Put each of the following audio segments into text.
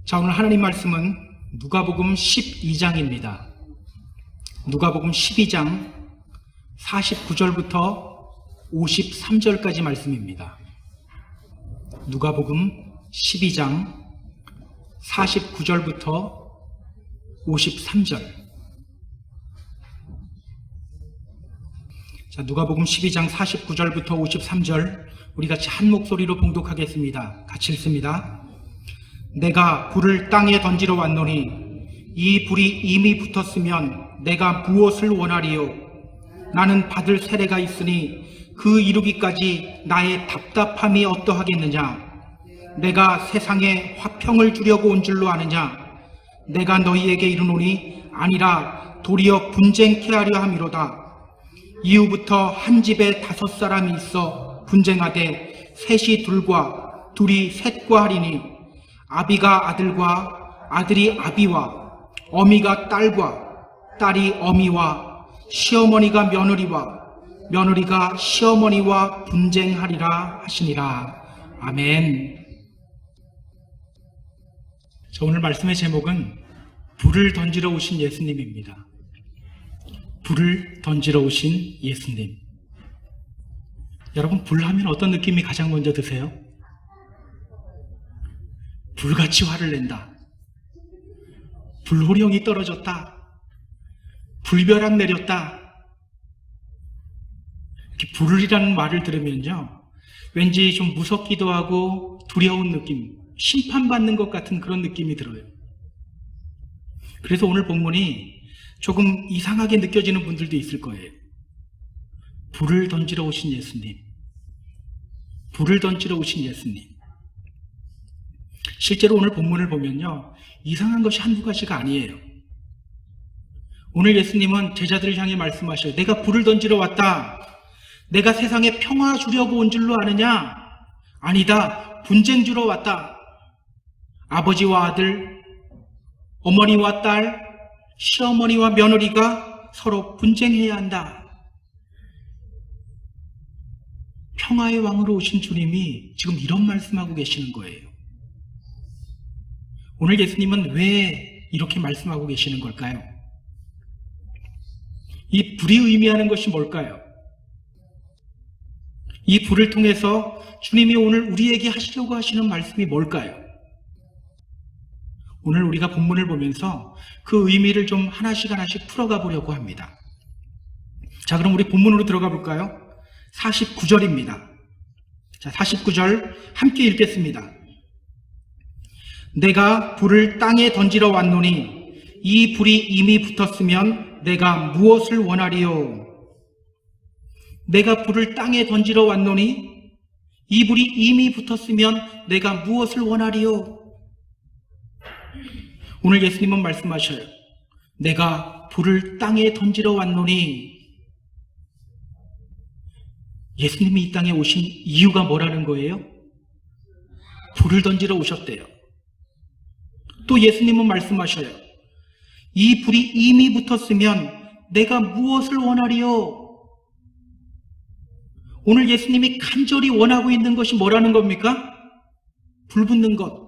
자, 오늘 하나님 말씀은 누가복음 12장입니다. 누가복음 12장 49절부터 53절까지 말씀입니다. 누가복음 12장 49절부터 53절. 자, 누가복음 12장 49절부터 53절 우리 같이 한 목소리로 봉독하겠습니다. 같이 읽습니다. 내가 불을 땅에 던지러 왔노니 이 불이 이미 붙었으면 내가 무엇을 원하리요? 나는 받을 세례가 있으니 그 이루기까지 나의 답답함이 어떠하겠느냐? 내가 세상에 화평을 주려고 온 줄로 아느냐? 내가 너희에게 이르노니 아니라 도리어 분쟁케 하려 함이로다. 이후부터 한 집에 5사람이 있어 분쟁하되 셋이 둘과 둘이 셋과 하리니 아비가 아들과 아들이 아비와 어미가 딸과 딸이 어미와 시어머니가 며느리와 며느리가 시어머니와 분쟁하리라 하시니라. 아멘. 자, 오늘 말씀의 제목은 불을 던지러 오신 예수님입니다. 불을 던지러 오신 예수님. 여러분, 불 하면 어떤 느낌이 가장 먼저 드세요? 불같이 화를 낸다. 불호령이 떨어졌다. 불벼락 내렸다. 이렇게 불이라는 말을 들으면요, 왠지 좀 무섭기도 하고 두려운 느낌, 심판받는 것 같은 그런 느낌이 들어요. 그래서 오늘 본문이 조금 이상하게 느껴지는 분들도 있을 거예요. 불을 던지러 오신 예수님. 불을 던지러 오신 예수님. 실제로 오늘 본문을 보면요, 이상한 것이 한두 가지가 아니에요. 오늘 예수님은 제자들을 향해 말씀하셔요. 내가 불을 던지러 왔다. 내가 세상에 평화 주려고 온 줄로 아느냐? 아니다. 분쟁 주러 왔다. 아버지와 아들, 어머니와 딸, 시어머니와 며느리가 서로 분쟁해야 한다. 평화의 왕으로 오신 주님이 지금 이런 말씀하고 계시는 거예요. 오늘 예수님은 왜 이렇게 말씀하고 계시는 걸까요? 이 불이 의미하는 것이 뭘까요? 이 불을 통해서 주님이 오늘 우리에게 하시려고 하시는 말씀이 뭘까요? 오늘 우리가 본문을 보면서 그 의미를 좀 하나씩 풀어가 보려고 합니다. 자, 그럼 우리 본문으로 들어가 볼까요? 49절입니다. 자, 49절 함께 읽겠습니다. 내가 불을 땅에 던지러 왔노니 이 불이 이미 붙었으면 내가 무엇을 원하리요? 내가 불을 땅에 던지러 왔노니 이 불이 이미 붙었으면 내가 무엇을 원하리요? 오늘 예수님은 말씀하셔요. 내가 불을 땅에 던지러 왔노니. 예수님이 이 땅에 오신 이유가 뭐라는 거예요? 불을 던지러 오셨대요. 또 예수님은 말씀하셔요. 이 불이 이미 붙었으면 내가 무엇을 원하리요? 오늘 예수님이 간절히 원하고 있는 것이 뭐라는 겁니까? 불 붙는 것.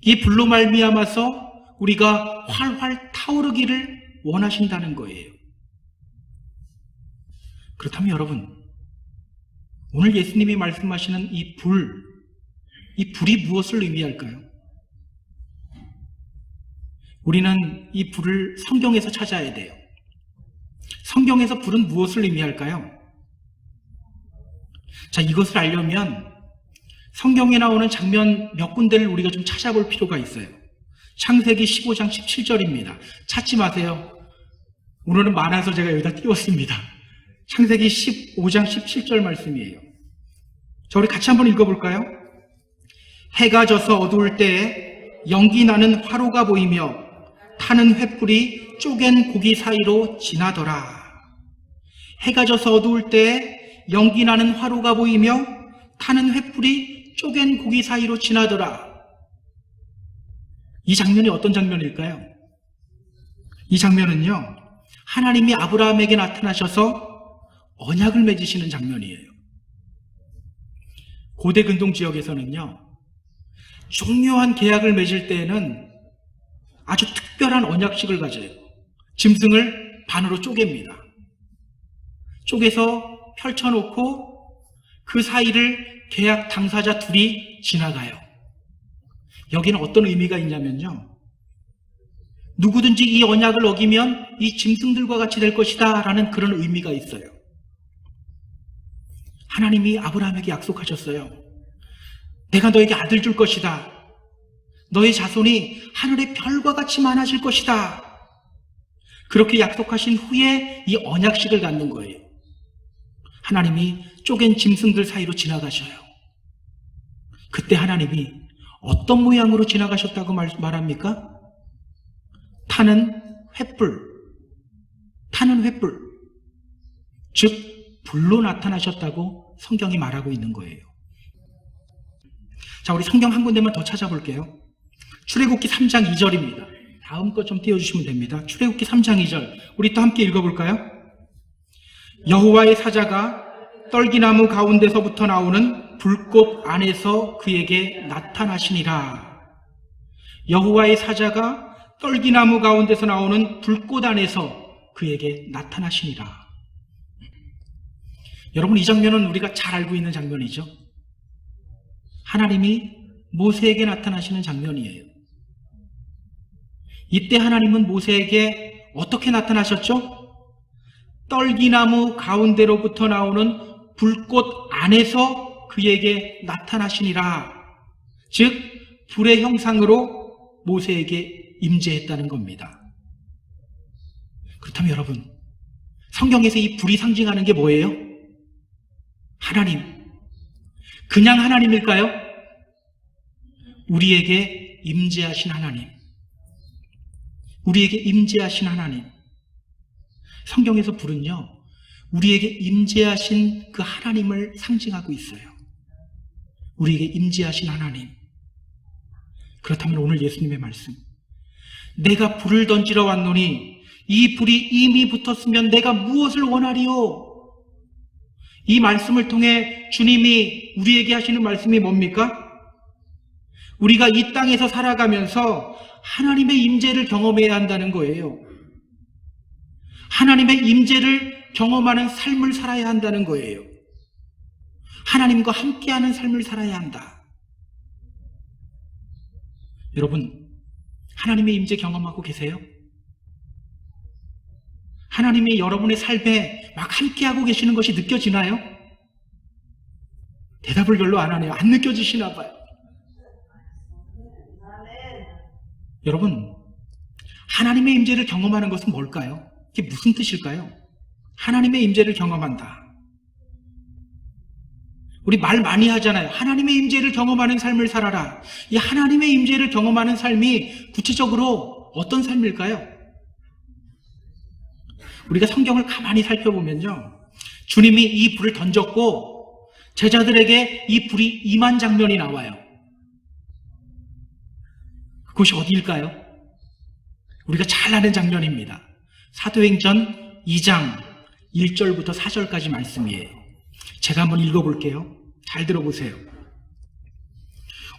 이 불로 말미암아서 우리가 활활 타오르기를 원하신다는 거예요. 그렇다면 여러분, 오늘 예수님이 말씀하시는 이 불이 무엇을 의미할까요? 우리는 이 불을 성경에서 찾아야 돼요. 성경에서 불은 무엇을 의미할까요? 자, 이것을 알려면 성경에 나오는 장면 몇 군데를 우리가 좀 찾아볼 필요가 있어요. 창세기 15장 17절입니다. 찾지 마세요. 오늘은 많아서 제가 여기다 띄웠습니다. 창세기 15장 17절 말씀이에요. 자, 우리 같이 한번 읽어볼까요? 해가 져서 어두울 때에 연기 나는 화로가 보이며 타는 횃불이 쪼갠 고기 사이로 지나더라. 해가 져서 어두울 때에 연기 나는 화로가 보이며 타는 횃불이 쪼갠 고기 사이로 지나더라. 이 장면이 어떤 장면일까요? 이 장면은요, 하나님이 아브라함에게 나타나셔서 언약을 맺으시는 장면이에요. 고대 근동 지역에서는요, 중요한 계약을 맺을 때에는 아주 특별한 언약식을 가져요. 짐승을 반으로 쪼갭니다. 쪼개서 펼쳐놓고 그 사이를 계약 당사자 둘이 지나가요. 여기는 어떤 의미가 있냐면요. 누구든지 이 언약을 어기면 이 짐승들과 같이 될 것이다 라는 그런 의미가 있어요. 하나님이 아브라함에게 약속하셨어요. 내가 너에게 아들 줄 것이다. 너의 자손이 하늘의 별과 같이 많아질 것이다. 그렇게 약속하신 후에 이 언약식을 갖는 거예요. 하나님이 쪼갠 짐승들 사이로 지나가셔요. 그때 하나님이 어떤 모양으로 지나가셨다고 말합니까? 타는 횃불. 즉 불로 나타나셨다고 성경이 말하고 있는 거예요. 자, 우리 성경 한 군데만 더 찾아볼게요. 출애굽기 3장 2절입니다. 다음 거 좀 띄워주시면 됩니다. 출애굽기 3장 2절. 우리 또 함께 읽어볼까요? 여호와의 사자가 떨기나무 가운데서부터 나오는 불꽃 안에서 그에게 나타나시니라. 여호와의 사자가 떨기나무 가운데서 나오는 불꽃 안에서 그에게 나타나시니라. 여러분, 이 장면은 우리가 잘 알고 있는 장면이죠. 하나님이 모세에게 나타나시는 장면이에요. 이때 하나님은 모세에게 어떻게 나타나셨죠? 떨기나무 가운데로부터 나오는 불꽃 안에서 그에게 나타나시니라. 즉 불의 형상으로 모세에게 임재했다는 겁니다. 그렇다면 여러분, 성경에서 이 불이 상징하는 게 뭐예요? 하나님. 그냥 하나님일까요? 우리에게 임재하신 하나님. 우리에게 임재하신 하나님. 성경에서 불은요, 우리에게 임재하신 그 하나님을 상징하고 있어요. 우리에게 임재하신 하나님. 그렇다면 오늘 예수님의 말씀, 내가 불을 던지러 왔노니 이 불이 이미 붙었으면 내가 무엇을 원하리요? 이 말씀을 통해 주님이 우리에게 하시는 말씀이 뭡니까? 우리가 이 땅에서 살아가면서 하나님의 임재를 경험해야 한다는 거예요. 하나님의 임재를 경험하는 삶을 살아야 한다는 거예요. 하나님과 함께하는 삶을 살아야 한다. 여러분, 하나님의 임재 경험하고 계세요? 하나님이 여러분의 삶에 막 함께하고 계시는 것이 느껴지나요? 대답을 별로 안 하네요. 안 느껴지시나 봐요. 여러분, 하나님의 임재를 경험하는 것은 뭘까요? 이게 무슨 뜻일까요? 하나님의 임재를 경험한다. 우리 말 많이 하잖아요. 하나님의 임재를 경험하는 삶을 살아라. 이 하나님의 임재를 경험하는 삶이 구체적으로 어떤 삶일까요? 우리가 성경을 가만히 살펴보면요, 주님이 이 불을 던졌고 제자들에게 이 불이 임한 장면이 나와요. 그것이 어디일까요? 우리가 잘 아는 장면입니다. 사도행전 2장 1절부터 4절까지 말씀이에요. 제가 한번 읽어볼게요. 잘 들어보세요.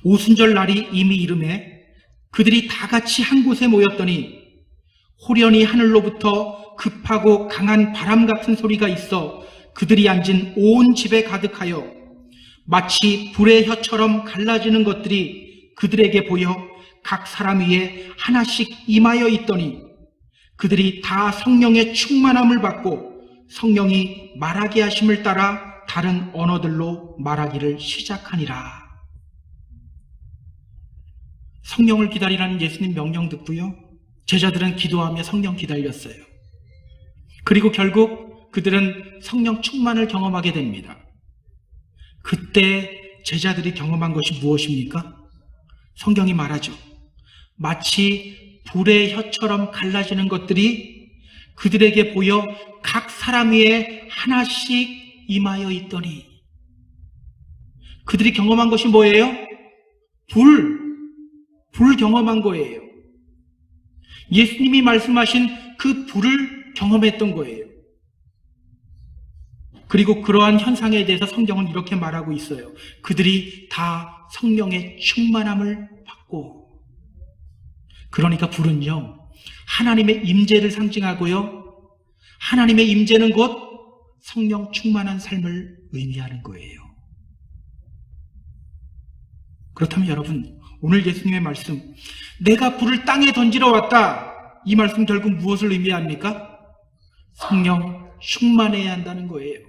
오순절 날이 이미 이름에 그들이 다 같이 한 곳에 모였더니 호련히 하늘로부터 급하고 강한 바람 같은 소리가 있어 그들이 앉은 온 집에 가득하여 마치 불의 혀처럼 갈라지는 것들이 그들에게 보여 각 사람 위에 하나씩 임하여 있더니 그들이 다 성령의 충만함을 받고 성령이 말하게 하심을 따라 다른 언어들로 말하기를 시작하니라. 성령을 기다리라는 예수님 명령 듣고요, 제자들은 기도하며 성령 기다렸어요. 그리고 결국 그들은 성령 충만을 경험하게 됩니다. 그때 제자들이 경험한 것이 무엇입니까? 성경이 말하죠. 마치 불의 혀처럼 갈라지는 것들이 그들에게 보여 각 사람 위에 하나씩 임하여 있더니. 그들이 경험한 것이 뭐예요? 불 경험한 거예요. 예수님이 말씀하신 그 불을 경험했던 거예요. 그리고 그러한 현상에 대해서 성경은 이렇게 말하고 있어요. 그들이 다 성령의 충만함을 받고, 그러니까 불은요, 하나님의 임재를 상징하고요, 하나님의 임재는 곧 성령 충만한 삶을 의미하는 거예요. 그렇다면 여러분, 오늘 예수님의 말씀, 내가 불을 땅에 던지러 왔다, 이 말씀 결국 무엇을 의미합니까? 성령 충만해야 한다는 거예요.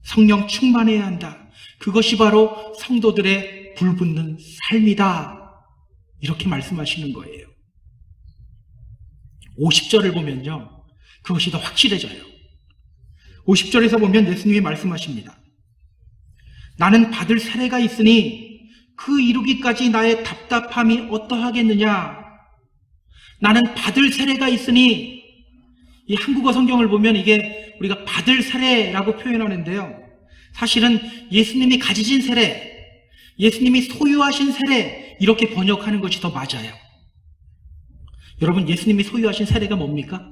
성령 충만해야 한다. 그것이 바로 성도들의 불붙는 삶이다, 이렇게 말씀하시는 거예요. 50절을 보면요, 그것이 더 확실해져요. 50절에서 보면 예수님이 말씀하십니다. 나는 받을 세례가 있으니 그 이루기까지 나의 답답함이 어떠하겠느냐. 나는 받을 세례가 있으니, 이 한국어 성경을 보면 이게 우리가 받을 세례라고 표현하는데요, 사실은 예수님이 가지신 세례, 예수님이 소유하신 세례, 이렇게 번역하는 것이 더 맞아요. 여러분, 예수님이 소유하신 세례가 뭡니까?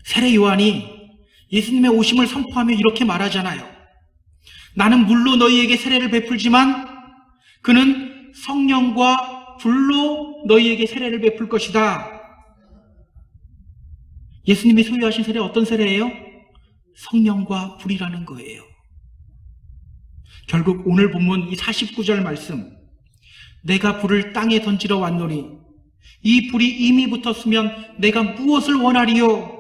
세례 요한이 예수님의 오심을 선포하며 이렇게 말하잖아요. 나는 물로 너희에게 세례를 베풀지만 그는 성령과 불로 너희에게 세례를 베풀 것이다. 예수님이 소유하신 세례 어떤 세례예요? 성령과 불이라는 거예요. 결국 오늘 본문 이 49절 말씀, 내가 불을 땅에 던지러 왔노니 이 불이 이미 붙었으면 내가 무엇을 원하리요?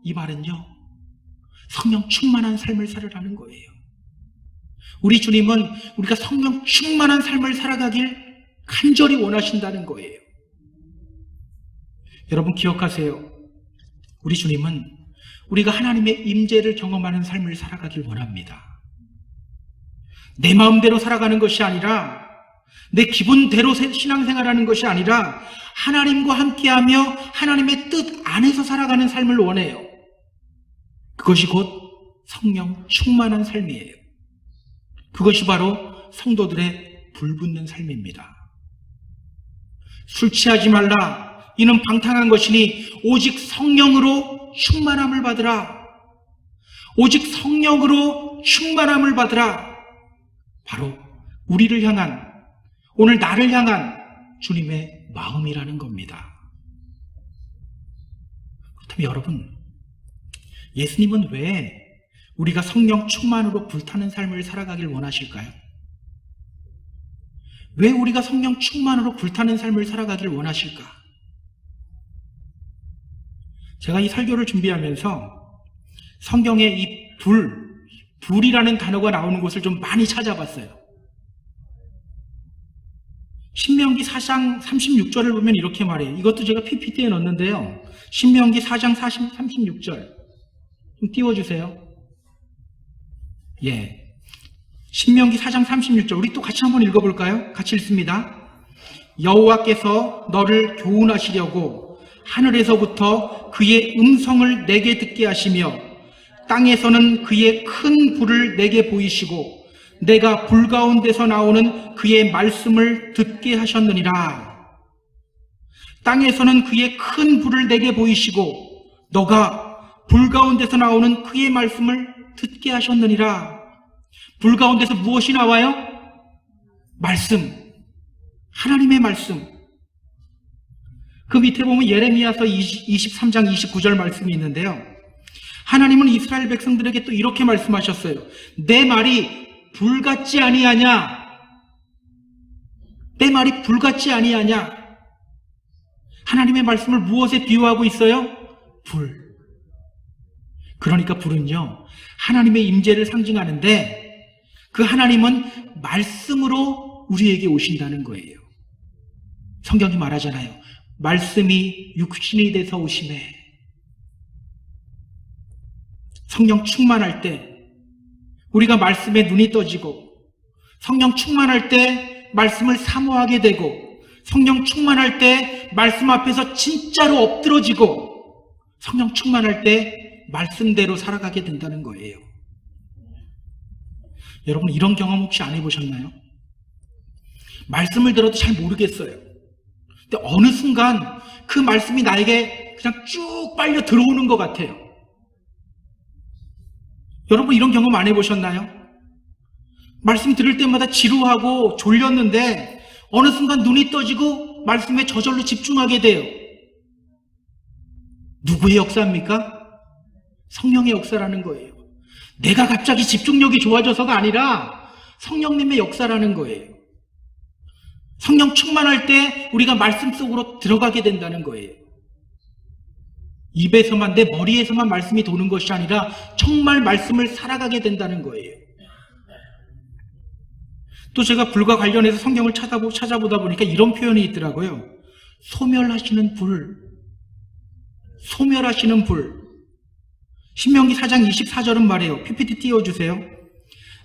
이 말은요, 성령 충만한 삶을 살으라는 거예요. 우리 주님은 우리가 성령 충만한 삶을 살아가길 간절히 원하신다는 거예요. 여러분 기억하세요. 우리 주님은 우리가 하나님의 임재를 경험하는 삶을 살아가길 원합니다. 내 마음대로 살아가는 것이 아니라, 내 기분대로 신앙생활하는 것이 아니라 하나님과 함께하며 하나님의 뜻 안에서 살아가는 삶을 원해요. 그것이 곧 성령 충만한 삶이에요. 그것이 바로 성도들의 불붙는 삶입니다. 술 취하지 말라, 이는 방탕한 것이니 오직 성령으로 충만함을 받으라. 오직 성령으로 충만함을 받으라. 바로 우리를 향한, 오늘 나를 향한 주님의 마음이라는 겁니다. 그렇다면 여러분, 예수님은 왜 우리가 성령 충만으로 불타는 삶을 살아가길 원하실까요? 왜 우리가 성령 충만으로 불타는 삶을 살아가길 원하실까? 제가 이 설교를 준비하면서 성경에 이 불이라는 단어가 나오는 곳을 좀 많이 찾아봤어요. 신명기 4장 36절을 보면 이렇게 말해요. 이것도 제가 PPT에 넣었는데요. 신명기 4장 36절 좀 띄워주세요. 예, 신명기 4장 36절 우리 또 같이 한번 읽어볼까요? 같이 읽습니다. 여호와께서 너를 교훈하시려고 하늘에서부터 그의 음성을 내게 듣게 하시며 땅에서는 그의 큰 불을 내게 보이시고 내가 불 가운데서 나오는 그의 말씀을 듣게 하셨느니라. 땅에서는 그의 큰 불을 내게 보이시고 너가 불 가운데서 나오는 그의 말씀을 듣게 하셨느니라. 불 가운데서 무엇이 나와요? 말씀, 하나님의 말씀. 그 밑에 보면 예레미야서 23장 29절 말씀이 있는데요, 하나님은 이스라엘 백성들에게 또 이렇게 말씀하셨어요. 내 말이 불같지 아니하냐? 내 말이 불같지 아니하냐? 하나님의 말씀을 무엇에 비유하고 있어요? 불. 그러니까 불은요, 하나님의 임재를 상징하는데 그 하나님은 말씀으로 우리에게 오신다는 거예요. 성경이 말하잖아요. 말씀이 육신이 돼서 오시매. 성령 충만할 때 우리가 말씀에 눈이 떠지고, 성령 충만할 때 말씀을 사모하게 되고, 성령 충만할 때 말씀 앞에서 진짜로 엎드러지고, 성령 충만할 때 말씀대로 살아가게 된다는 거예요. 여러분 이런 경험 혹시 안 해보셨나요? 말씀을 들어도 잘 모르겠어요. 근데 어느 순간 그 말씀이 나에게 그냥 쭉 빨려 들어오는 것 같아요. 여러분 이런 경험 안 해보셨나요? 말씀 들을 때마다 지루하고 졸렸는데 어느 순간 눈이 떠지고 말씀에 저절로 집중하게 돼요. 누구의 역사입니까? 성령의 역사라는 거예요. 내가 갑자기 집중력이 좋아져서가 아니라 성령님의 역사라는 거예요. 성령 충만할 때 우리가 말씀 속으로 들어가게 된다는 거예요. 입에서만, 내 머리에서만 말씀이 도는 것이 아니라 정말 말씀을 살아가게 된다는 거예요. 또 제가 불과 관련해서 성경을 찾아보다 보니까 이런 표현이 있더라고요. 소멸하시는 불. 소멸하시는 불. 신명기 4장 24절은 말해요. PPT 띄워주세요.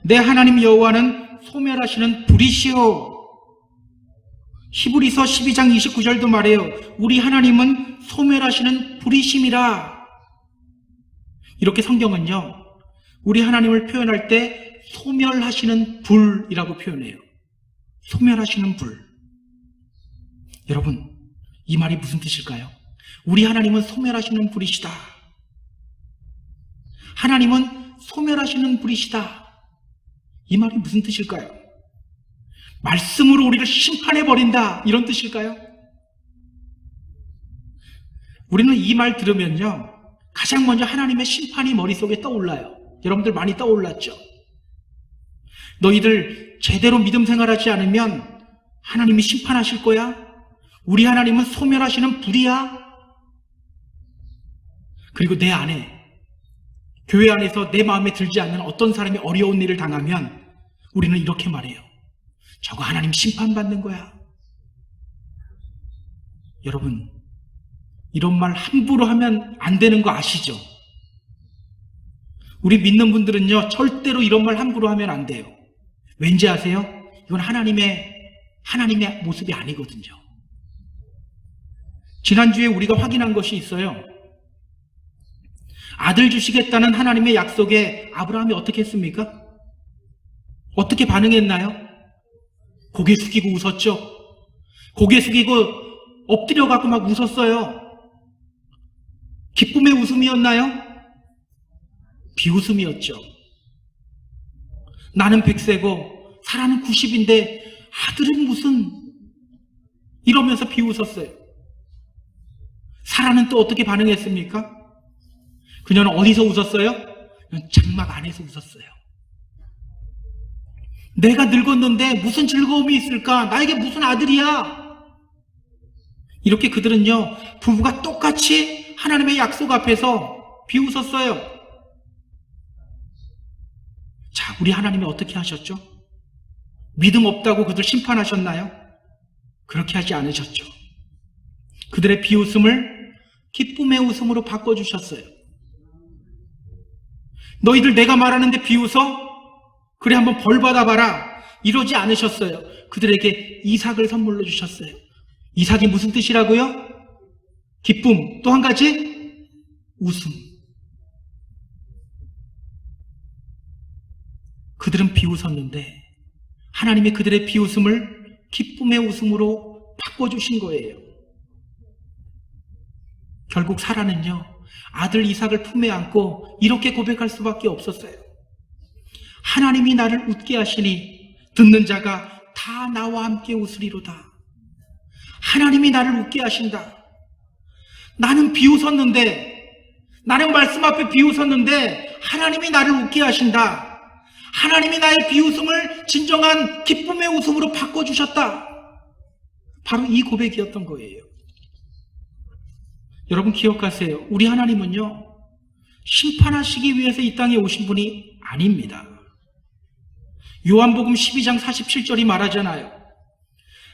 내 하나님 여호와는 소멸하시는 불이시오. 히브리서 12장 29절도 말해요. 우리 하나님은 소멸하시는 불이심이라. 이렇게 성경은요, 우리 하나님을 표현할 때 소멸하시는 불이라고 표현해요. 소멸하시는 불. 여러분, 이 말이 무슨 뜻일까요? 우리 하나님은 소멸하시는 불이시다. 하나님은 소멸하시는 불이시다. 이 말이 무슨 뜻일까요? 말씀으로 우리를 심판해버린다, 이런 뜻일까요? 우리는 이 말 들으면요, 가장 먼저 하나님의 심판이 머릿속에 떠올라요. 여러분들 많이 떠올랐죠? 너희들 제대로 믿음 생활하지 않으면 하나님이 심판하실 거야? 우리 하나님은 소멸하시는 불이야? 그리고 내 안에, 교회 안에서 내 마음에 들지 않는 어떤 사람이 어려운 일을 당하면 우리는 이렇게 말해요. 저거 하나님 심판받는 거야. 여러분, 이런 말 함부로 하면 안 되는 거 아시죠? 우리 믿는 분들은요, 절대로 이런 말 함부로 하면 안 돼요. 왠지 아세요? 이건 하나님의 모습이 아니거든요. 지난주에 우리가 확인한 것이 있어요. 아들 주시겠다는 하나님의 약속에 아브라함이 어떻게 했습니까? 어떻게 반응했나요? 고개 숙이고 웃었죠? 고개 숙이고 엎드려가고 막 웃었어요. 기쁨의 웃음이었나요? 비웃음이었죠. 나는 100세고 사라는 90인데 아들은 무슨, 이러면서 비웃었어요. 사라는 또 어떻게 반응했습니까? 그녀는 어디서 웃었어요? 장막 안에서 웃었어요. 내가 늙었는데 무슨 즐거움이 있을까? 나에게 무슨 아들이야? 이렇게 그들은요, 부부가 똑같이 하나님의 약속 앞에서 비웃었어요. 자, 우리 하나님이 어떻게 하셨죠? 믿음 없다고 그들 심판하셨나요? 그렇게 하지 않으셨죠. 그들의 비웃음을 기쁨의 웃음으로 바꿔주셨어요. 너희들 내가 말하는데 비웃어? 그래, 한번 벌 받아봐라. 이러지 않으셨어요. 그들에게 이삭을 선물로 주셨어요. 이삭이 무슨 뜻이라고요? 기쁨. 또 한 가지? 웃음. 그들은 비웃었는데 하나님이 그들의 비웃음을 기쁨의 웃음으로 바꿔주신 거예요. 결국 사라는요, 아들 이삭을 품에 안고 이렇게 고백할 수밖에 없었어요. 하나님이 나를 웃게 하시니 듣는 자가 다 나와 함께 웃으리로다. 하나님이 나를 웃게 하신다. 나는 비웃었는데, 나는 말씀 앞에 비웃었는데 하나님이 나를 웃게 하신다. 하나님이 나의 비웃음을 진정한 기쁨의 웃음으로 바꿔주셨다. 바로 이 고백이었던 거예요. 여러분 기억하세요. 우리 하나님은요, 심판하시기 위해서 이 땅에 오신 분이 아닙니다. 요한복음 12장 47절이 말하잖아요.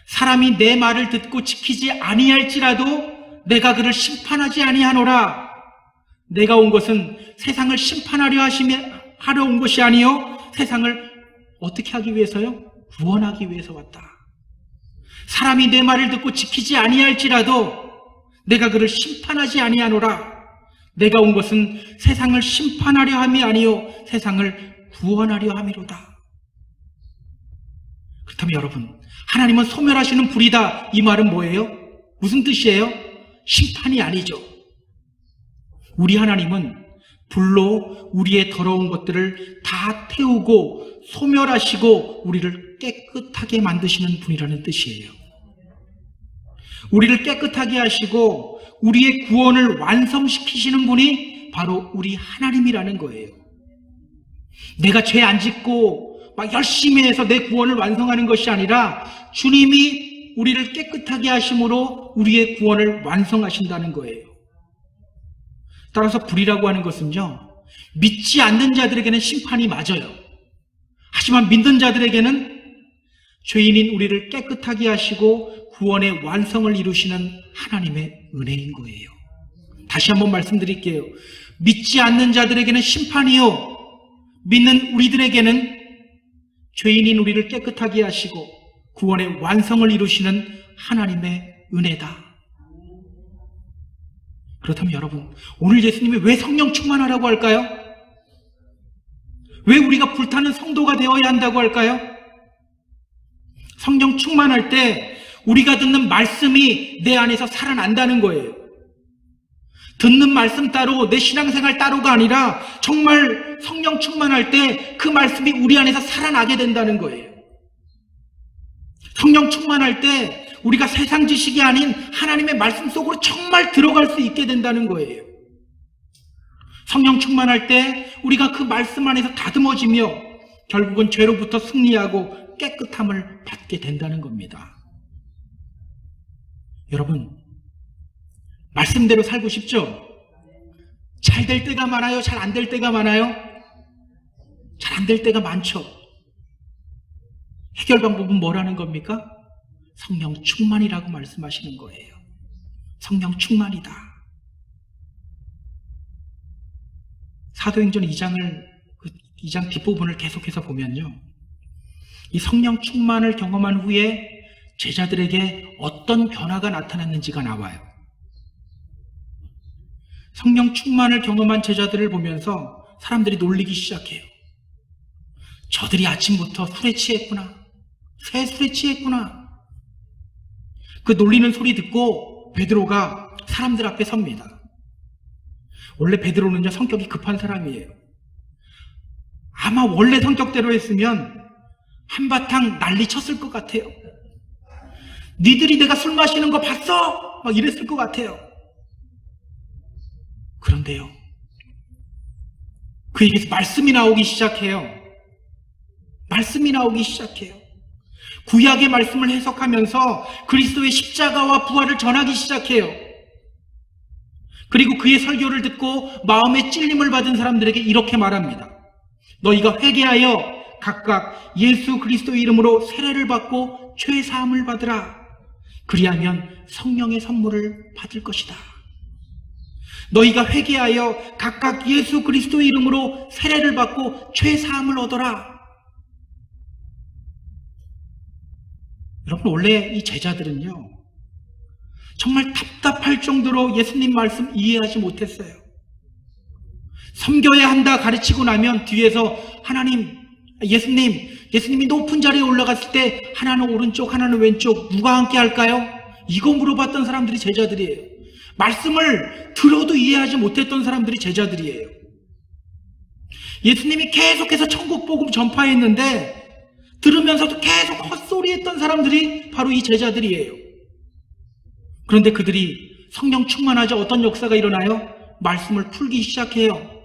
사람이 내 말을 듣고 지키지 아니할지라도 내가 그를 심판하지 아니하노라. 내가 온 것은 세상을 심판하려 하려 온 것이 아니요 세상을 어떻게 하기 위해서요? 구원하기 위해서 왔다. 사람이 내 말을 듣고 지키지 아니할지라도 내가 그를 심판하지 아니하노라. 내가 온 것은 세상을 심판하려 함이 아니요 세상을 구원하려 함이로다. 그렇다면 여러분, 하나님은 소멸하시는 불이다. 이 말은 뭐예요? 무슨 뜻이에요? 심판이 아니죠. 우리 하나님은 불로 우리의 더러운 것들을 다 태우고 소멸하시고 우리를 깨끗하게 만드시는 분이라는 뜻이에요. 우리를 깨끗하게 하시고 우리의 구원을 완성시키시는 분이 바로 우리 하나님이라는 거예요. 내가 죄 안 짓고 막 열심히 해서 내 구원을 완성하는 것이 아니라 주님이 우리를 깨끗하게 하심으로 우리의 구원을 완성하신다는 거예요. 따라서 불이라고 하는 것은요, 믿지 않는 자들에게는 심판이 맞아요. 하지만 믿는 자들에게는 죄인인 우리를 깨끗하게 하시고 구원의 완성을 이루시는 하나님의 은혜인 거예요. 다시 한번 말씀드릴게요. 믿지 않는 자들에게는 심판이요, 믿는 우리들에게는 죄인인 우리를 깨끗하게 하시고 구원의 완성을 이루시는 하나님의 은혜다. 그렇다면 여러분, 오늘 예수님이 왜 성령 충만하라고 할까요? 왜 우리가 불타는 성도가 되어야 한다고 할까요? 성령 충만할 때 우리가 듣는 말씀이 내 안에서 살아난다는 거예요. 듣는 말씀 따로, 내 신앙생활 따로가 아니라 정말 성령 충만할 때 그 말씀이 우리 안에서 살아나게 된다는 거예요. 성령 충만할 때 우리가 세상 지식이 아닌 하나님의 말씀 속으로 정말 들어갈 수 있게 된다는 거예요. 성령 충만할 때 우리가 그 말씀 안에서 다듬어지며 결국은 죄로부터 승리하고 깨끗함을 받게 된다는 겁니다. 여러분, 말씀대로 살고 싶죠? 잘 될 때가 많아요? 잘 안 될 때가 많아요? 잘 안 될 때가 많죠. 해결 방법은 뭐라는 겁니까? 성령 충만이라고 말씀하시는 거예요. 성령 충만이다. 사도행전 2장 뒷부분을 계속해서 보면요, 이 성령 충만을 경험한 후에 제자들에게 어떤 변화가 나타났는지가 나와요. 성령 충만을 경험한 제자들을 보면서 사람들이 놀리기 시작해요. 저들이 아침부터 술에 취했구나. 새 술에 취했구나. 그 놀리는 소리 듣고 베드로가 사람들 앞에 섭니다. 원래 베드로는요, 성격이 급한 사람이에요. 아마 원래 성격대로 했으면 한바탕 난리 쳤을 것 같아요. 니들이 내가 술 마시는 거 봤어? 막 이랬을 것 같아요. 그런데요, 그에게서 말씀이 나오기 시작해요. 말씀이 나오기 시작해요. 구약의 말씀을 해석하면서 그리스도의 십자가와 부활을 전하기 시작해요. 그리고 그의 설교를 듣고 마음에 찔림을 받은 사람들에게 이렇게 말합니다. 너희가 회개하여 각각 예수 그리스도의 이름으로 세례를 받고 죄 사함을 받으라. 그리하면 성령의 선물을 받을 것이다. 너희가 회개하여 각각 예수 그리스도의 이름으로 세례를 받고 죄 사함을 얻어라. 여러분, 원래 이 제자들은요, 정말 답답할 정도로 예수님 말씀 이해하지 못했어요. 섬겨야 한다 가르치고 나면 뒤에서 예수님이 높은 자리에 올라갔을 때 하나는 오른쪽 하나는 왼쪽 누가 함께 할까요? 이거 물어봤던 사람들이 제자들이에요. 말씀을 들어도 이해하지 못했던 사람들이 제자들이에요. 예수님이 계속해서 천국 복음 전파했는데 들으면서도 계속 헛소리했던 사람들이 바로 이 제자들이에요. 그런데 그들이 성령 충만하자 어떤 역사가 일어나요? 말씀을 풀기 시작해요.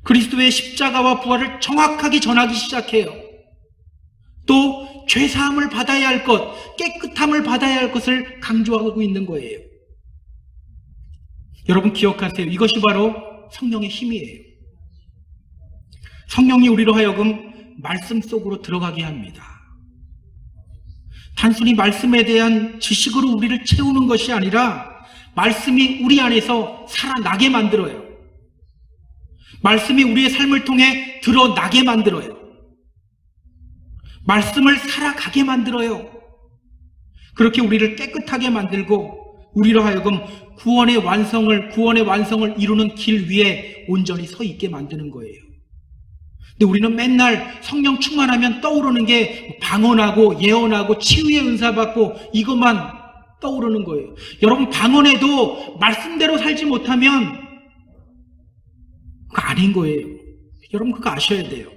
그리스도의 십자가와 부활을 정확하게 전하기 시작해요. 또 죄사함을 받아야 할 것, 깨끗함을 받아야 할 것을 강조하고 있는 거예요. 여러분 기억하세요. 이것이 바로 성령의 힘이에요. 성령이 우리로 하여금 말씀 속으로 들어가게 합니다. 단순히 말씀에 대한 지식으로 우리를 채우는 것이 아니라 말씀이 우리 안에서 살아나게 만들어요. 말씀이 우리의 삶을 통해 드러나게 만들어요. 말씀을 살아가게 만들어요. 그렇게 우리를 깨끗하게 만들고 우리로 하여금 구원의 완성을 이루는 길 위에 온전히 서 있게 만드는 거예요. 근데 우리는 맨날 성령 충만하면 떠오르는 게 방언하고 예언하고 치유의 은사 받고 이것만 떠오르는 거예요. 여러분, 방언에도 말씀대로 살지 못하면 그거 아닌 거예요. 여러분 그거 아셔야 돼요.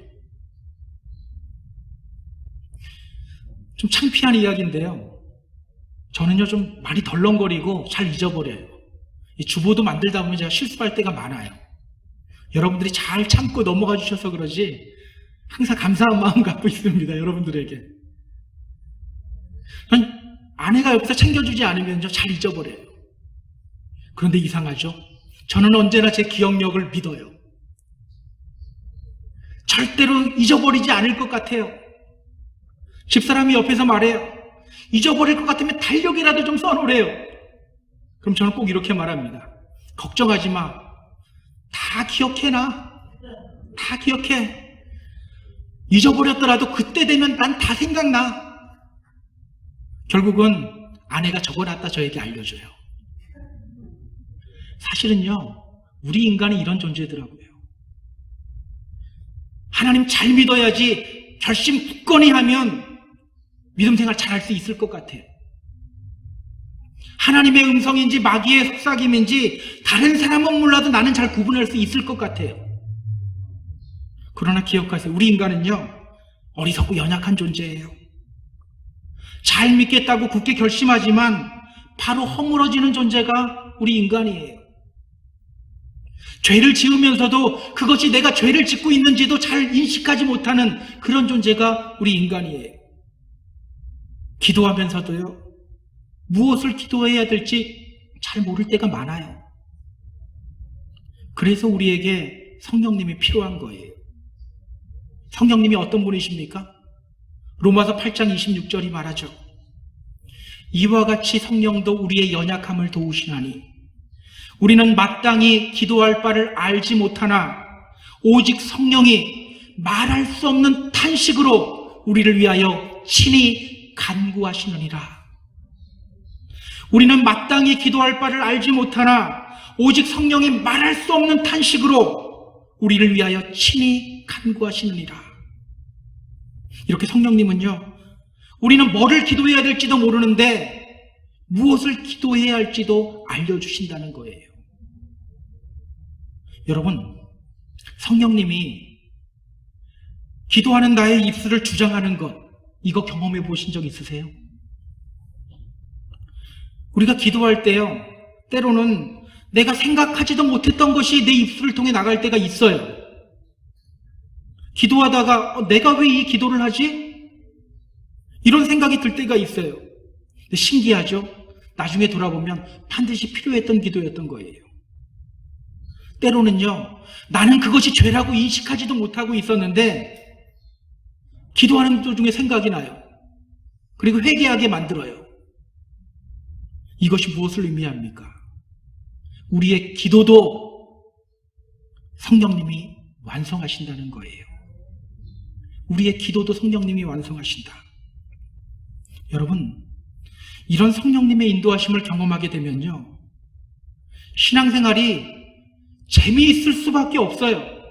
좀 창피한 이야기인데요. 저는요, 좀 많이 덜렁거리고 잘 잊어버려요. 이 주보도 만들다 보면 제가 실수할 때가 많아요. 여러분들이 잘 참고 넘어가 주셔서 그러지 항상 감사한 마음 갖고 있습니다. 여러분들에게. 아내가 옆에서 챙겨주지 않으면 잘 잊어버려요. 그런데 이상하죠? 저는 언제나 제 기억력을 믿어요. 절대로 잊어버리지 않을 것 같아요. 집사람이 옆에서 말해요. 잊어버릴 것 같으면 달력이라도 좀 써놓으래요. 그럼 저는 꼭 이렇게 말합니다. 걱정하지 마. 다 기억해놔. 다 기억해. 잊어버렸더라도 그때 되면 난 다 생각나. 결국은 아내가 적어놨다 저에게 알려줘요. 사실은요, 우리 인간이 이런 존재더라고요. 하나님 잘 믿어야지 결심 굳건히 하면 믿음 생활 잘할 수 있을 것 같아요. 하나님의 음성인지 마귀의 속삭임인지 다른 사람은 몰라도 나는 잘 구분할 수 있을 것 같아요. 그러나 기억하세요. 우리 인간은요, 어리석고 연약한 존재예요. 잘 믿겠다고 굳게 결심하지만 바로 허물어지는 존재가 우리 인간이에요. 죄를 지으면서도 그것이 내가 죄를 짓고 있는지도 잘 인식하지 못하는 그런 존재가 우리 인간이에요. 기도하면서도요, 무엇을 기도해야 될지 잘 모를 때가 많아요. 그래서 우리에게 성령님이 필요한 거예요. 성령님이 어떤 분이십니까? 로마서 8장 26절이 말하죠. 이와 같이 성령도 우리의 연약함을 도우시나니 우리는 마땅히 기도할 바를 알지 못하나 오직 성령이 말할 수 없는 탄식으로 우리를 위하여 친히 간구하시느니라. 우리는 마땅히 기도할 바를 알지 못하나 오직 성령이 말할 수 없는 탄식으로 우리를 위하여 친히 간구하시느니라. 이렇게 성령님은요, 우리는 뭐를 기도해야 될지도 모르는데 무엇을 기도해야 할지도 알려주신다는 거예요. 여러분, 성령님이 기도하는 나의 입술을 주장하는 것, 이거 경험해 보신 적 있으세요? 우리가 기도할 때요, 때로는 내가 생각하지도 못했던 것이 내 입술을 통해 나갈 때가 있어요. 기도하다가 내가 왜 이 기도를 하지? 이런 생각이 들 때가 있어요. 근데 신기하죠? 나중에 돌아보면 반드시 필요했던 기도였던 거예요. 때로는요, 나는 그것이 죄라고 인식하지도 못하고 있었는데 기도하는 도중에 생각이 나요. 그리고 회개하게 만들어요. 이것이 무엇을 의미합니까? 우리의 기도도 성령님이 완성하신다는 거예요. 우리의 기도도 성령님이 완성하신다. 여러분, 이런 성령님의 인도하심을 경험하게 되면요, 신앙생활이 재미있을 수밖에 없어요.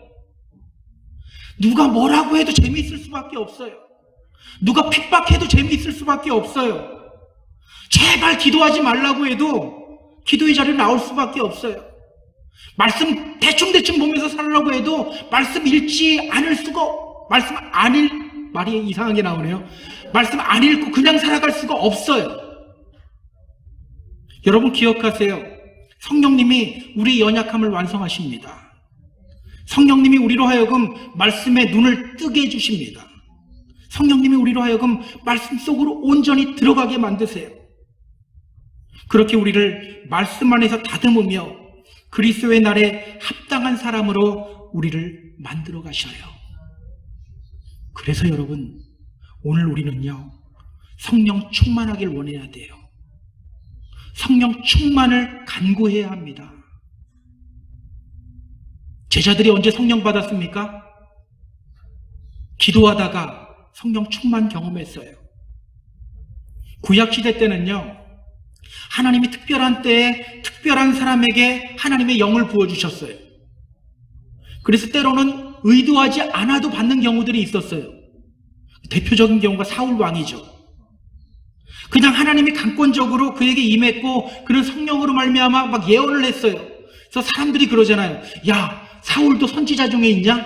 누가 뭐라고 해도 재미있을 수밖에 없어요. 누가 핍박해도 재미있을 수밖에 없어요. 제발 기도하지 말라고 해도 기도의 자리에 나올 수밖에 없어요. 말씀 대충대충 보면서 살려고 해도 말씀 읽지 않을 수가, 말씀 안 말이 이상하게 나오네요. 말씀 안 읽고 그냥 살아갈 수가 없어요. 여러분 기억하세요. 성령님이 우리 연약함을 완성하십니다. 성령님이 우리로 하여금 말씀에 눈을 뜨게 해주십니다. 성령님이 우리로 하여금 말씀 속으로 온전히 들어가게 만드세요. 그렇게 우리를 말씀 안에서 다듬으며 그리스도의 날에 합당한 사람으로 우리를 만들어 가셔요. 그래서 여러분, 오늘 우리는요, 성령 충만하길 원해야 돼요. 성령 충만을 간구해야 합니다. 제자들이 언제 성령 받았습니까? 기도하다가 성령 충만 경험했어요. 구약시대 때는요, 하나님이 특별한 때에 특별한 사람에게 하나님의 영을 부어주셨어요. 그래서 때로는 의도하지 않아도 받는 경우들이 있었어요. 대표적인 경우가 사울 왕이죠. 그냥 하나님이 강권적으로 그에게 임했고 그는 성령으로 말미암아 막 예언을 했어요. 그래서 사람들이 그러잖아요. 야, 사울도 선지자 중에 있냐?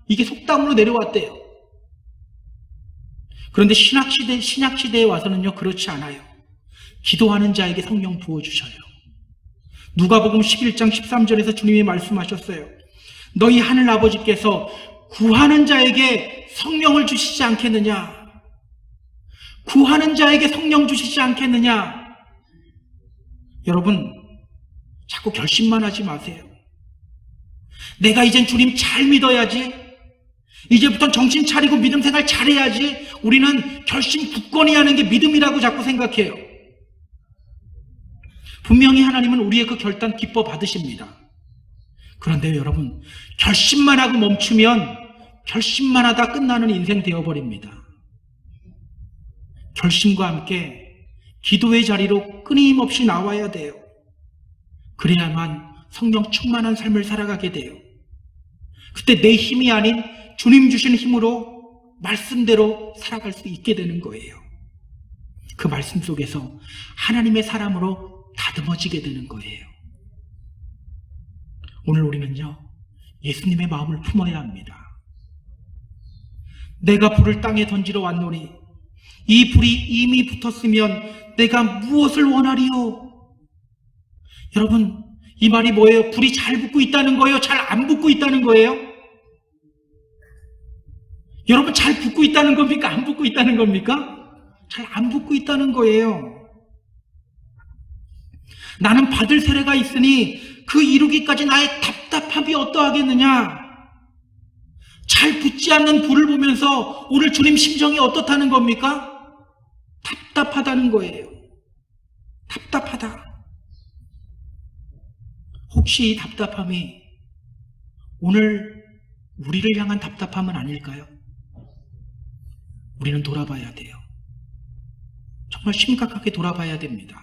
이게 속담으로 내려왔대요. 그런데 신약 시대에 와서는요, 그렇지 않아요. 기도하는 자에게 성령 부어주셔요. 누가복음 11장 13절에서 주님이 말씀하셨어요. 너희 하늘 아버지께서 구하는 자에게 성령을 주시지 않겠느냐? 구하는 자에게 성령 주시지 않겠느냐? 여러분, 자꾸 결심만 하지 마세요. 내가 이젠 주님 잘 믿어야지. 이제부터 정신 차리고 믿음 생활 잘해야지. 우리는 결심 굳건히 하는 게 믿음이라고 자꾸 생각해요. 분명히 하나님은 우리의 그 결단 기뻐 받으십니다. 그런데 여러분, 결심만 하고 멈추면 결심만 하다 끝나는 인생 되어버립니다. 결심과 함께 기도의 자리로 끊임없이 나와야 돼요. 그래야만 성령 충만한 삶을 살아가게 돼요. 그때 내 힘이 아닌 주님 주신 힘으로 말씀대로 살아갈 수 있게 되는 거예요. 그 말씀 속에서 하나님의 사람으로 다듬어지게 되는 거예요. 오늘 우리는요, 예수님의 마음을 품어야 합니다. 내가 불을 땅에 던지러 왔노니 이 불이 이미 붙었으면 내가 무엇을 원하리요? 여러분, 이 말이 뭐예요? 불이 잘 붙고 있다는 거예요? 잘 안 붙고 있다는 거예요? 여러분, 잘 붙고 있다는 겁니까? 안 붙고 있다는 겁니까? 잘 안 붙고 있다는 거예요. 나는 받을 세례가 있으니 그 이루기까지 나의 답답함이 어떠하겠느냐? 잘 붙지 않는 불을 보면서 오늘 주님 심정이 어떻다는 겁니까? 답답하다는 거예요. 답답하다. 혹시 이 답답함이 오늘 우리를 향한 답답함은 아닐까요? 우리는 돌아봐야 돼요. 정말 심각하게 돌아봐야 됩니다.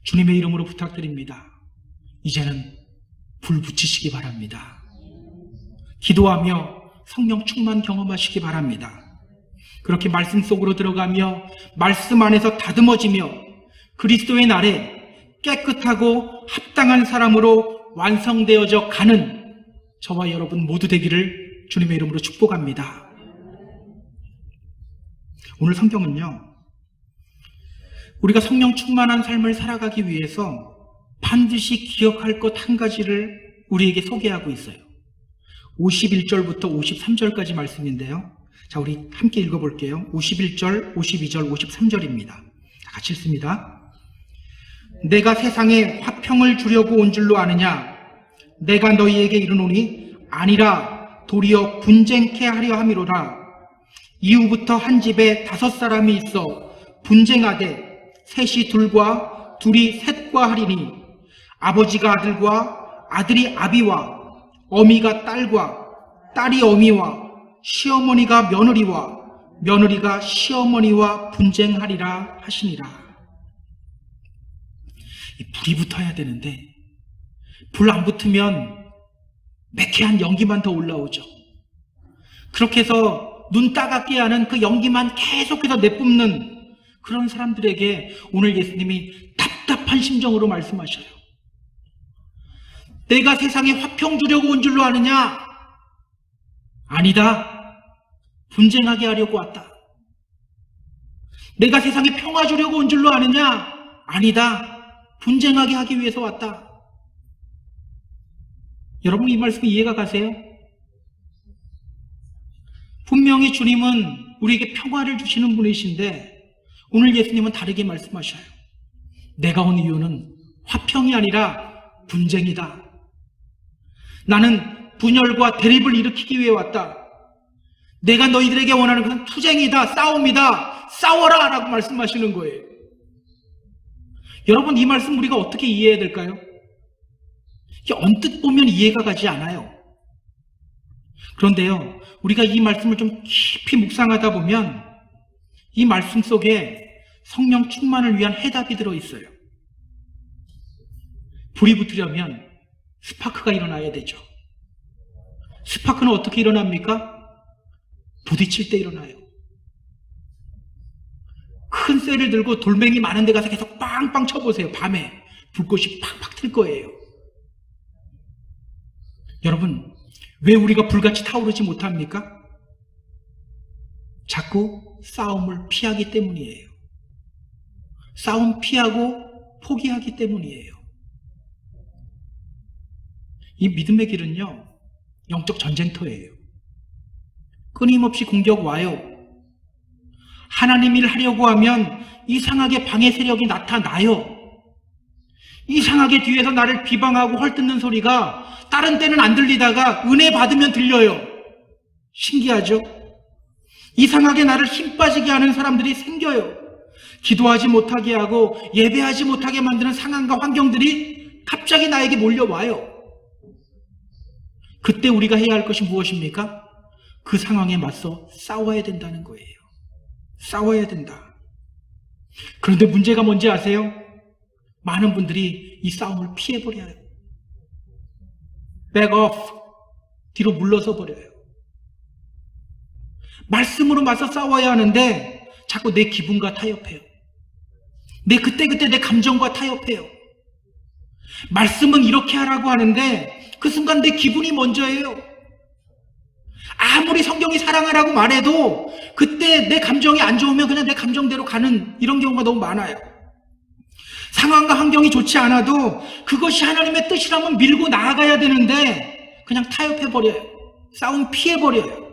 주님의 이름으로 부탁드립니다. 이제는 불 붙이시기 바랍니다. 기도하며 성령 충만 경험하시기 바랍니다. 그렇게 말씀 속으로 들어가며 말씀 안에서 다듬어지며 그리스도의 날에 깨끗하고 합당한 사람으로 완성되어져 가는 저와 여러분 모두 되기를 주님의 이름으로 축복합니다. 오늘 성경은요, 우리가 성령 충만한 삶을 살아가기 위해서 반드시 기억할 것 한 가지를 우리에게 소개하고 있어요. 51절부터 53절까지 말씀인데요. 자, 우리 함께 읽어볼게요. 51절, 52절, 53절입니다. 같이 읽습니다. 내가 세상에 화평을 주려고 온 줄로 아느냐? 내가 너희에게 이르노니 아니라 도리어 분쟁케 하려 함이로라. 이후부터 한 집에 5사람이 있어 분쟁하되 셋이 둘과 둘이 셋과 하리니 아버지가 아들과 아들이 아비와 어미가 딸과 딸이 어미와 시어머니가 며느리와 며느리가 시어머니와 분쟁하리라 하시니라. 불이 붙어야 되는데 불 안 붙으면 매캐한 연기만 더 올라오죠. 그렇게 해서 눈 따갑게 하는 그 연기만 계속해서 내뿜는 그런 사람들에게 오늘 예수님이 답답한 심정으로 말씀하셔요. 내가 세상에 화평 주려고 온 줄로 아느냐? 아니다. 분쟁하게 하려고 왔다. 내가 세상에 평화 주려고 온 줄로 아느냐? 아니다. 분쟁하게 하기 위해서 왔다. 여러분, 이 말씀 이해가 가세요? 분명히 주님은 우리에게 평화를 주시는 분이신데 오늘 예수님은 다르게 말씀하셔요. 내가 온 이유는 화평이 아니라 분쟁이다. 나는 분열과 대립을 일으키기 위해 왔다. 내가 너희들에게 원하는 것은 투쟁이다, 싸움이다, 싸워라 라고 말씀하시는 거예요. 여러분, 이 말씀 우리가 어떻게 이해해야 될까요? 이게 언뜻 보면 이해가 가지 않아요. 그런데요, 우리가 이 말씀을 좀 깊이 묵상하다 보면 이 말씀 속에 성령 충만을 위한 해답이 들어있어요. 불이 붙으려면 스파크가 일어나야 되죠. 스파크는 어떻게 일어납니까? 부딪힐 때 일어나요. 큰 쇠를 들고 돌멩이 많은 데 가서 계속 빵빵 쳐보세요. 밤에 불꽃이 팍팍 튈 거예요. 여러분, 왜 우리가 불같이 타오르지 못합니까? 자꾸 싸움을 피하기 때문이에요. 싸움 피하고 포기하기 때문이에요. 이 믿음의 길은요, 영적 전쟁터예요. 끊임없이 공격 와요. 하나님 일 하려고 하면 이상하게 방해 세력이 나타나요. 이상하게 뒤에서 나를 비방하고 헐뜯는 소리가 다른 때는 안 들리다가 은혜 받으면 들려요. 신기하죠? 이상하게 나를 힘 빠지게 하는 사람들이 생겨요. 기도하지 못하게 하고 예배하지 못하게 만드는 상황과 환경들이 갑자기 나에게 몰려와요. 그때 우리가 해야 할 것이 무엇입니까? 그 상황에 맞서 싸워야 된다는 거예요. 싸워야 된다. 그런데 문제가 뭔지 아세요? 많은 분들이 이 싸움을 피해버려요. back off, 뒤로 물러서 버려요. 말씀으로 맞서 싸워야 하는데 자꾸 내 기분과 타협해요. 내 그때그때 내 감정과 타협해요. 말씀은 이렇게 하라고 하는데 그 순간 내 기분이 먼저예요. 아무리 성경이 사랑하라고 말해도 그때 내 감정이 안 좋으면 그냥 내 감정대로 가는 이런 경우가 너무 많아요. 상황과 환경이 좋지 않아도 그것이 하나님의 뜻이라면 밀고 나아가야 되는데 그냥 타협해버려요. 싸움 피해버려요.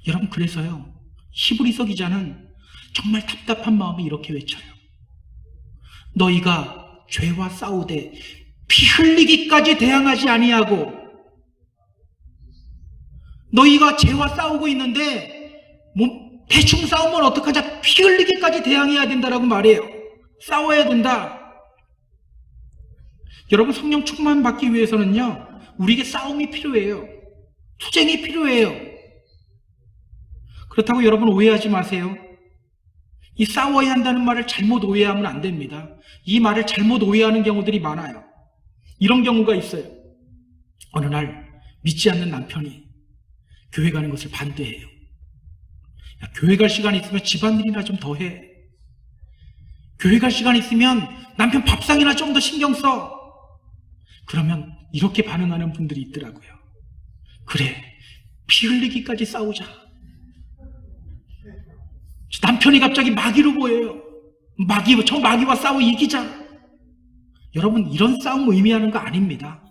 여러분, 그래서요, 히브리서 기자는 정말 답답한 마음에 이렇게 외쳐요. 너희가 죄와 싸우되 피 흘리기까지 대항하지 아니하고, 너희가 죄와 싸우고 있는데 대충 싸우면 어떡하자, 피 흘리기까지 대항해야 된다라고 말해요. 싸워야 된다. 여러분, 성령 충만 받기 위해서는요, 우리에게 싸움이 필요해요. 투쟁이 필요해요. 그렇다고 여러분 오해하지 마세요. 이 싸워야 한다는 말을 잘못 오해하면 안 됩니다. 이 말을 잘못 오해하는 경우들이 많아요. 이런 경우가 있어요. 어느 날 믿지 않는 남편이 교회 가는 것을 반대해요. 야, 교회 갈 시간 있으면 집안일이나 좀 더 해. 교회 갈 시간 있으면 남편 밥상이나 좀 더 신경 써. 그러면 이렇게 반응하는 분들이 있더라고요. 그래, 피 흘리기까지 싸우자. 남편이 갑자기 마귀로 보여요. 저 마귀와 싸워 이기자. 여러분, 이런 싸움 의미하는 거 아닙니다.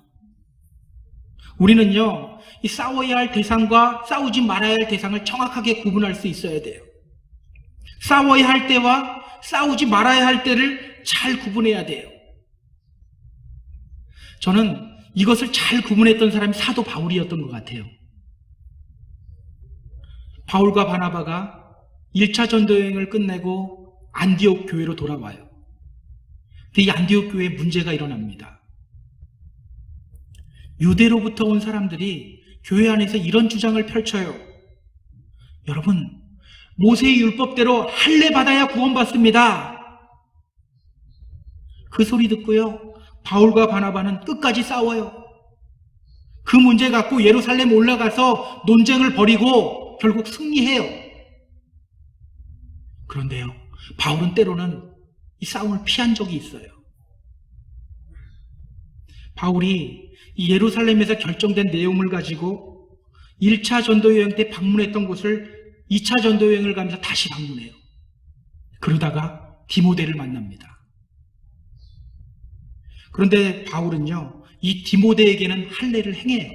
우리는요, 이 싸워야 할 대상과 싸우지 말아야 할 대상을 정확하게 구분할 수 있어야 돼요. 싸워야 할 때와 싸우지 말아야 할 때를 잘 구분해야 돼요. 저는 이것을 잘 구분했던 사람이 사도 바울이었던 것 같아요. 바울과 바나바가 1차 전도여행을 끝내고 안디옥 교회로 돌아와요. 근데 이 안디옥 교회에 문제가 일어납니다. 유대로부터 온 사람들이 교회 안에서 이런 주장을 펼쳐요. 여러분, 모세의 율법대로 할례 받아야 구원받습니다. 그 소리 듣고요, 바울과 바나바는 끝까지 싸워요. 그 문제 갖고 예루살렘 올라가서 논쟁을 벌이고 결국 승리해요. 그런데요, 바울은 때로는 이 싸움을 피한 적이 있어요. 바울이 이 예루살렘에서 결정된 내용을 가지고 1차 전도여행 때 방문했던 곳을 2차 전도여행을 가면서 다시 방문해요. 그러다가 디모데를 만납니다. 그런데 바울은요, 이 디모데에게는 할례를 행해요.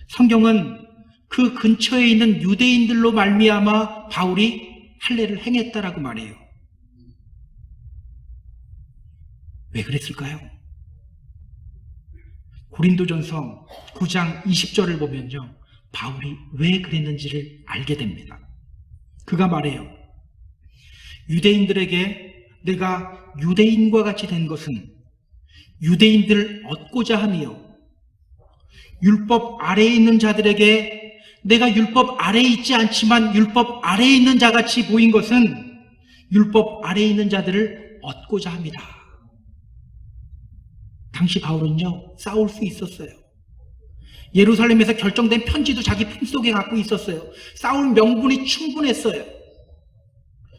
성경은 그 근처에 있는 유대인들로 말미암아 바울이 할례를 행했다라고 말해요. 왜 그랬을까요? 고린도전서 9장 20절을 보면요, 바울이 왜 그랬는지를 알게 됩니다. 그가 말해요. 유대인들에게 내가 유대인과 같이 된 것은 유대인들을 얻고자 하며, 율법 아래에 있는 자들에게 내가 율법 아래에 있지 않지만 율법 아래에 있는 자같이 보인 것은 율법 아래에 있는 자들을 얻고자 합니다. 당시 바울은요, 싸울 수 있었어요. 예루살렘에서 결정된 편지도 자기 품속에 갖고 있었어요. 싸울 명분이 충분했어요.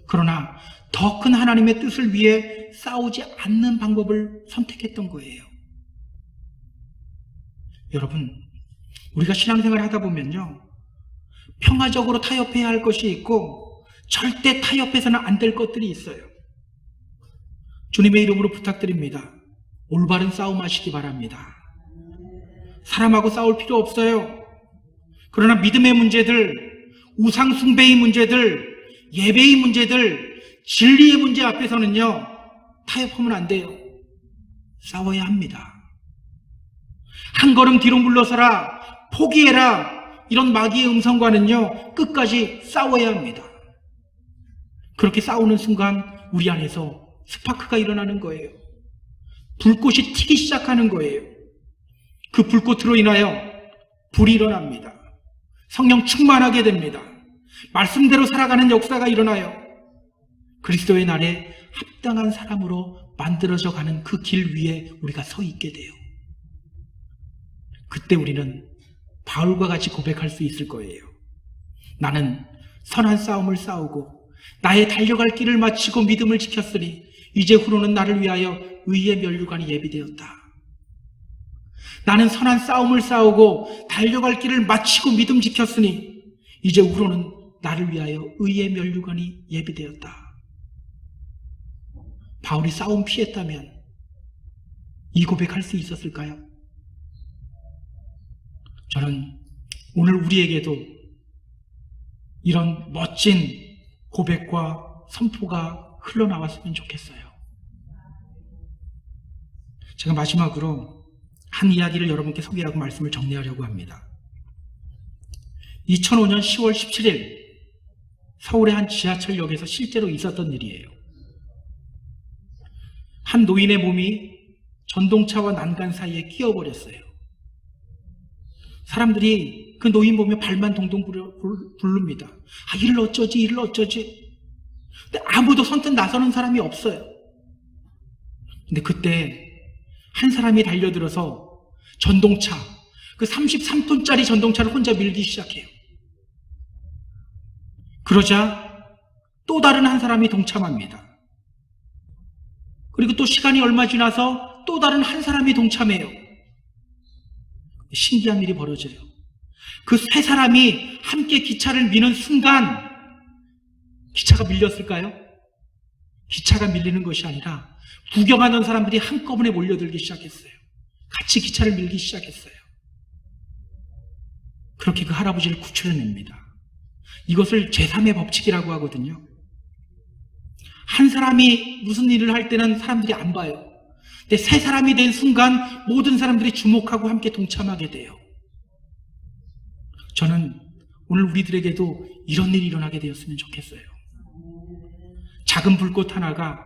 그러나 더 큰 하나님의 뜻을 위해 싸우지 않는 방법을 선택했던 거예요. 여러분, 우리가 신앙생활을 하다 보면요, 평화적으로 타협해야 할 것이 있고 절대 타협해서는 안 될 것들이 있어요. 주님의 이름으로 부탁드립니다. 올바른 싸움 하시기 바랍니다. 사람하고 싸울 필요 없어요. 그러나 믿음의 문제들, 우상 숭배의 문제들, 예배의 문제들, 진리의 문제 앞에서는요, 타협하면 안 돼요. 싸워야 합니다. 한 걸음 뒤로 물러서라, 포기해라, 이런 마귀의 음성과는요, 끝까지 싸워야 합니다. 그렇게 싸우는 순간 우리 안에서 스파크가 일어나는 거예요. 불꽃이 튀기 시작하는 거예요. 그 불꽃으로 인하여 불이 일어납니다. 성령 충만하게 됩니다. 말씀대로 살아가는 역사가 일어나요. 그리스도의 날에 합당한 사람으로 만들어져 가는 그 길 위에 우리가 서 있게 돼요. 그때 우리는 바울과 같이 고백할 수 있을 거예요. 나는 선한 싸움을 싸우고 나의 달려갈 길을 마치고 믿음을 지켰으니 이제 후로는 나를 위하여 의의 면류관이 예비되었다. 나는 선한 싸움을 싸우고 달려갈 길을 마치고 믿음 지켰으니 이제 후로는 나를 위하여 의의 면류관이 예비되었다. 바울이 싸움 피했다면 이 고백할 수 있었을까요? 저는 오늘 우리에게도 이런 멋진 고백과 선포가 흘러나왔으면 좋겠어요. 제가 마지막으로 한 이야기를 여러분께 소개하고 말씀을 정리하려고 합니다. 2005년 10월 17일 서울의 한 지하철역에서 실제로 있었던 일이에요. 한 노인의 몸이 전동차와 난간 사이에 끼어버렸어요. 사람들이 그 노인 보면 발만 동동 굴릅니다. 아, 이를 어쩌지, 이를 어쩌지. 근데 아무도 선뜻 나서는 사람이 없어요. 근데 그때 한 사람이 달려들어서 전동차, 그 33톤짜리 전동차를 혼자 밀기 시작해요. 그러자 또 다른 한 사람이 동참합니다. 그리고 또 시간이 얼마 지나서 또 다른 한 사람이 동참해요. 신기한 일이 벌어져요. 그 세 사람이 함께 기차를 미는 순간 기차가 밀렸을까요? 기차가 밀리는 것이 아니라 구경하던 사람들이 한꺼번에 몰려들기 시작했어요. 같이 기차를 밀기 시작했어요. 그렇게 그 할아버지를 구출해냅니다. 이것을 제3의 법칙이라고 하거든요. 한 사람이 무슨 일을 할 때는 사람들이 안 봐요. 근데 세 사람이 된 순간 모든 사람들이 주목하고 함께 동참하게 돼요. 저는 오늘 우리들에게도 이런 일이 일어나게 되었으면 좋겠어요. 작은 불꽃 하나가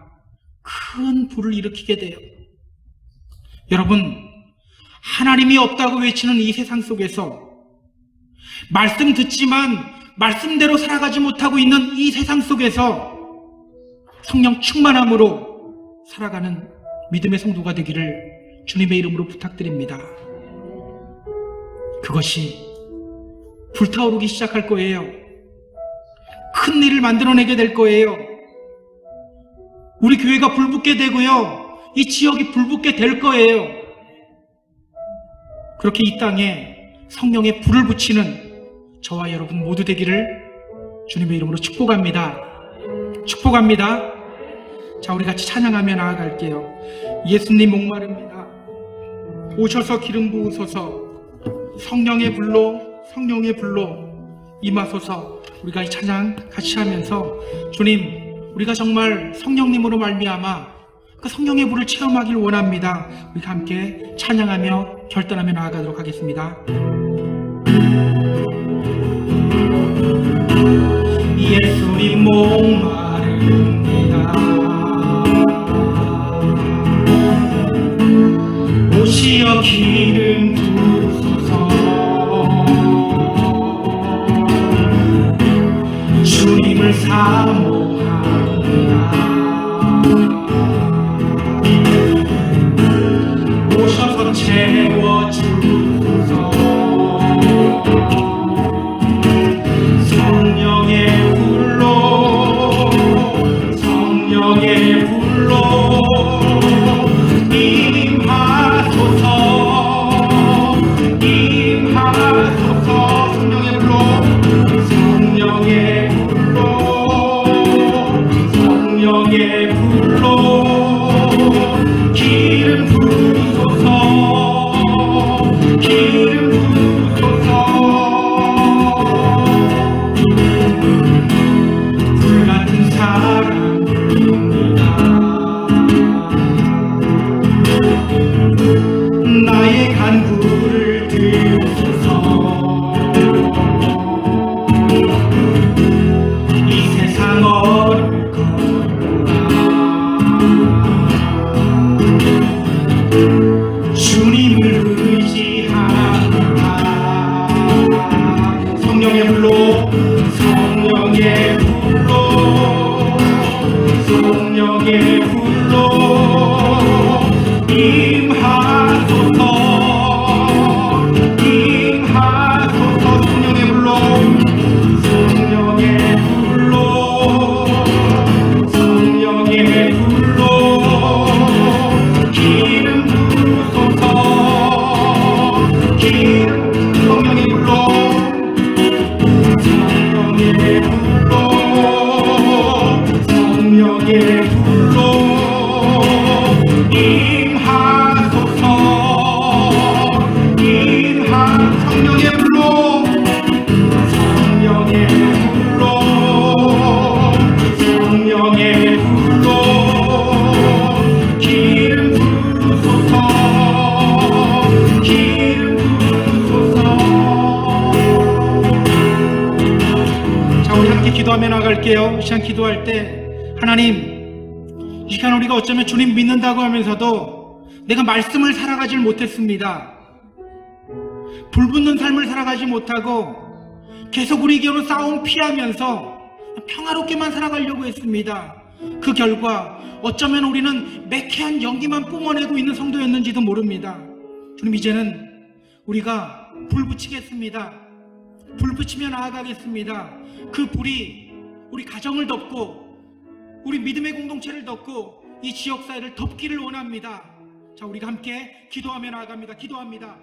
큰 불을 일으키게 돼요. 여러분, 하나님이 없다고 외치는 이 세상 속에서 말씀 듣지만 말씀대로 살아가지 못하고 있는 이 세상 속에서 성령 충만함으로 살아가는 믿음의 성도가 되기를 주님의 이름으로 부탁드립니다. 그것이 불타오르기 시작할 거예요. 큰 일을 만들어내게 될 거예요. 우리 교회가 불붙게 되고요. 이 지역이 불붙게 될 거예요. 그렇게 이 땅에 성령의 불을 붙이는 저와 여러분 모두 되기를 주님의 이름으로 축복합니다. 축복합니다. 자, 우리 같이 찬양하며 나아갈게요. 예수님 목마릅니다. 오셔서 기름 부으소서. 성령의 불로 임하소서. 우리가 이 찬양 같이 하면서 주님, 우리가 정말 성령님으로 말미암아 그 성령의 불을 체험하길 원합니다. 우리가 함께 찬양하며 결단하며 나아가도록 하겠습니다. 예수님 목마릅니다. 오시어 기름 부으소서. 주님을 사모합니다. 오셔서 채워주소서. 성령의 불로 임하소서. 성령의 불로 나아갈게요. 이 시간 기도할 때 하나님, 이 시간 우리가 어쩌면 주님 믿는다고 하면서도 내가 말씀을 살아가질 못했습니다. 불붙는 삶을 살아가지 못하고 계속 우리 교로 싸움 피하면서 평화롭게만 살아가려고 했습니다. 그 결과 어쩌면 우리는 매캐한 연기만 뿜어내고 있는 성도였는지도 모릅니다. 주님, 이제는 우리가 불 붙이겠습니다. 불 붙이며 나아가겠습니다. 그 불이 우리 가정을 덮고 우리 믿음의 공동체를 덮고 이 지역사회를 덮기를 원합니다. 자, 우리가 함께 기도하며 나아갑니다. 기도합니다.